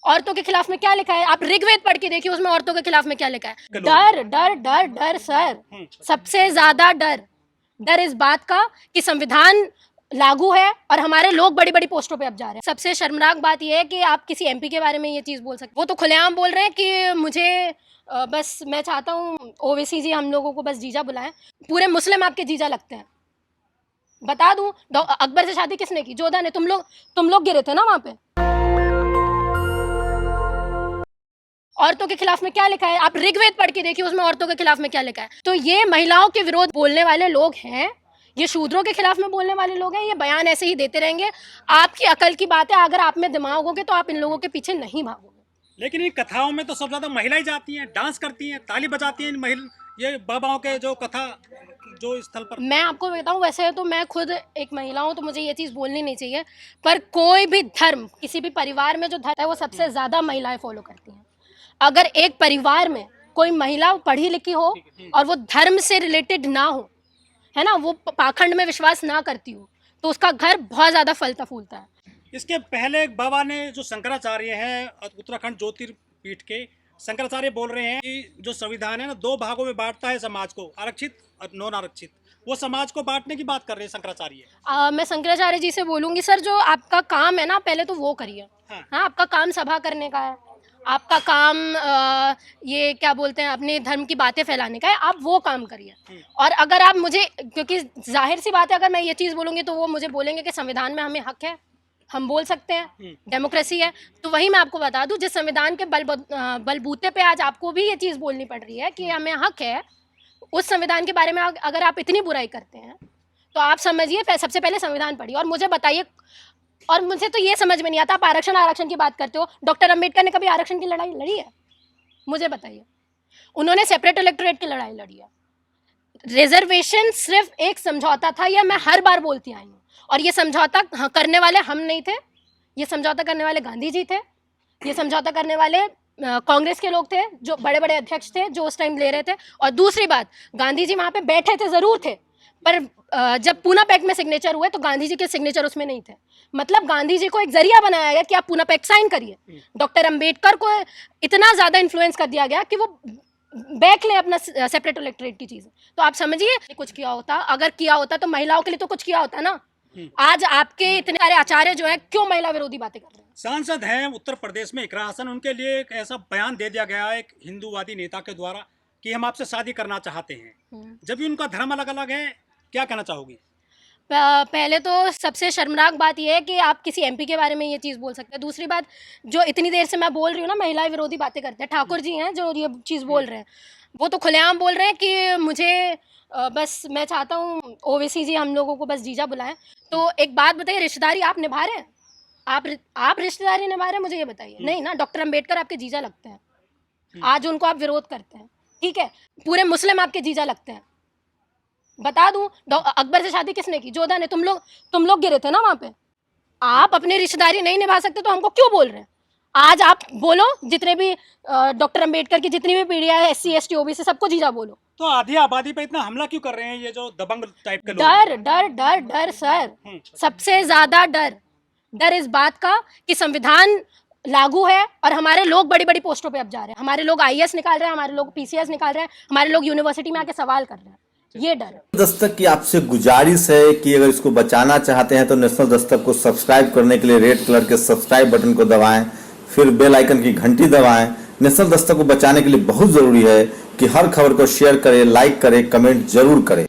औरतों के खिलाफ में क्या लिखा है? आप ऋग्वेद पढ़ के देखिए, उसमें औरतों के खिलाफ में क्या लिखा है। डर डर डर डर सर, सबसे ज्यादा डर इस बात का कि संविधान लागू है और हमारे लोग बड़ी बड़ी पोस्टों पे अब जा रहे हैं। सबसे शर्मनाक बात यह है कि आप किसी एमपी के बारे में ये चीज बोल सकते, वो तो खुलेआम बोल रहे हैं कि मुझे बस मैं चाहता हूँ ओवैसी जी हम लोगों को बस जीजा बुलाएं। पूरे मुस्लिम आपके जीजा लगते हैं। बता दूं, अकबर से शादी किसने की? जोधा ने। तुम लोग गिरे थे ना वहां पे। औरतों के खिलाफ में क्या लिखा है? आप ऋग्वेद पढ़ के देखिए, उसमें औरतों के खिलाफ में क्या लिखा है। तो ये महिलाओं के विरोध बोलने वाले लोग हैं, ये शूद्रों के खिलाफ में बोलने वाले लोग हैं। ये बयान ऐसे ही देते रहेंगे। आपकी अकल की बात है, अगर आप में दिमाग होगे तो आप इन लोगों के पीछे नहीं भागोगे। लेकिन इन कथाओं में तो सब ज्यादा महिलाएं जाती हैं, डांस करती हैं, ताली बजाती हैं। ये बाबाओं के जो कथा जो स्थल पर, मैं आपको बताऊं, वैसे तो मैं खुद एक महिला हूं तो मुझे ये चीज़ बोलनी नहीं चाहिए, पर कोई भी धर्म, किसी भी परिवार में जो धर्म है वो सबसे ज़्यादा महिलाएं फॉलो करती हैं। अगर एक परिवार में कोई महिला पढ़ी लिखी हो और वो धर्म से रिलेटेड ना हो, है ना, वो पाखंड में विश्वास ना करती हो, तो उसका घर बहुत ज़्यादा फलता फूलता है। इसके पहले बाबा ने जो शंकराचार्य हैं उत्तराखंड ज्योतिर्पीठ के, शंकराचार्य बोल रहे हैं कि जो संविधान है ना, 2 भागों में बांटता है समाज को, आरक्षित और नॉन आरक्षित। वो समाज को बांटने की बात कर रहे हैं शंकराचार्य। मैं शंकराचार्य जी से बोलूँगी, सर जो आपका काम है ना, पहले तो वो करिए। हाँ, आपका काम सभा करने का है, आपका काम ये क्या बोलते हैं, अपने धर्म की बातें फैलाने का है, आप वो काम करिए। और अगर आप मुझे, क्योंकि जाहिर सी बात है अगर मैं ये चीज़ बोलूँगी तो वो मुझे बोलेंगे कि संविधान में हमें हक है, हम बोल सकते हैं, डेमोक्रेसी है। तो वही मैं आपको बता दूं, जिस संविधान के बलबूते पे आज आपको भी ये चीज़ बोलनी पड़ रही है कि हमें हक है, उस संविधान के बारे में अगर आप इतनी बुराई करते हैं तो आप समझिए सबसे पहले संविधान पढ़िए और मुझे बताइए। और मुझे तो ये समझ में नहीं आता, आप आरक्षण की बात करते हो। डॉक्टर अम्बेडकर ने कभी आरक्षण की लड़ाई लड़ी है? मुझे बताइए। उन्होंने सेपरेट इलेक्टोरेट की लड़ाई लड़ी है। रिजर्वेशन सिर्फ एक समझौता था, यह मैं हर बार बोलती आई हूँ, और ये समझौता करने वाले हम नहीं थे, ये समझौता करने वाले गांधी जी थे, ये समझौता करने वाले कांग्रेस के लोग थे, जो बड़े बड़े अध्यक्ष थे जो उस टाइम ले रहे थे। और दूसरी बात, गांधी जी वहाँ पे बैठे थे ज़रूर थे, पर जब पूना पैक्ट में सिग्नेचर हुए तो गांधी जी के सिग्नेचर उसमें नहीं थे। मतलब गांधी जी को एक जरिया बनाया गया कि आप पूना पैक्ट साइन करिए। डॉक्टर अम्बेडकर को इतना ज़्यादा इन्फ्लुएंस कर दिया गया कि वो बैक ले अपना सेपरेट इलेक्टोरेट की चीज़ें। तो आप समझिए, कुछ किया होता, अगर किया होता तो महिलाओं के लिए तो कुछ किया होता ना। आज आपके इतने सारे आचार्य जो है क्यों महिला विरोधी बातें कर रहे हैं? सांसद हैं उत्तर प्रदेश में इकरा हसन, उनके लिए एक ऐसा बयान दे दिया गया एक हिंदूवादी नेता के द्वारा कि हम आपसे शादी करना चाहते हैं, जब भी उनका धर्म अलग अलग है। क्या कहना चाहोगी? पहले तो सबसे शर्मनाक बात यह है कि आप किसी एमपी के बारे में ये चीज़ बोल सकते हैं। दूसरी बात, जो इतनी देर से मैं बोल रही हूँ ना, महिला विरोधी बातें करते हैं, ठाकुर जी हैं जो ये चीज़ बोल रहे हैं, वो तो खुलेआम बोल रहे हैं कि मुझे बस मैं चाहता हूँ ओवैसी जी हम लोगों को बस जीजा बुलाएं। तो एक बात बताइए, रिश्तेदारी आप निभा रहे हैं? आप रिश्तेदारी निभा रहे हैं, मुझे ये बताइए। नहीं ना। डॉक्टर अम्बेडकर आपके जीजा लगते हैं, आज उनको आप विरोध करते हैं, ठीक है। पूरे मुस्लिम आपके जीजा लगते हैं। बता दूं, अकबर से शादी किसने की? जोधा ने। तुम लोग गिरे थे ना वहां पे। आप अपनी रिश्तेदारी नहीं निभा सकते तो हमको क्यों बोल रहे हैं? आज आप बोलो, जितने भी डॉक्टर अम्बेडकर की जितनी भी पीढ़ियां है, SC ST OBC सबको जीजा बोलो। तो आधी आबादी पे इतना हमला क्यों कर रहे हैं ये जो दबंग टाइप के लोग? डर डर डर डर सर, सबसे ज्यादा डर इस बात का कि संविधान लागू है और हमारे लोग बड़ी बड़ी पोस्टों पे अब जा रहे हैं। हमारे लोग IAS निकाल रहे हैं, हमारे लोग PCS निकाल रहे हैं, हमारे लोग यूनिवर्सिटी में आके सवाल कर रहे हैं। ये डर है। दस्तक की आपसे गुजारिश है कि अगर इसको बचाना चाहते हैं तो नेशनल दस्तक को सब्सक्राइब करने के लिए रेड कलर के सब्सक्राइब बटन को दबाएं, फिर बेल आइकन की घंटी दबाएं। नेशनल दस्तक को बचाने के लिए बहुत जरूरी है कि हर खबर को शेयर करें, लाइक करें, कमेंट जरूर करें।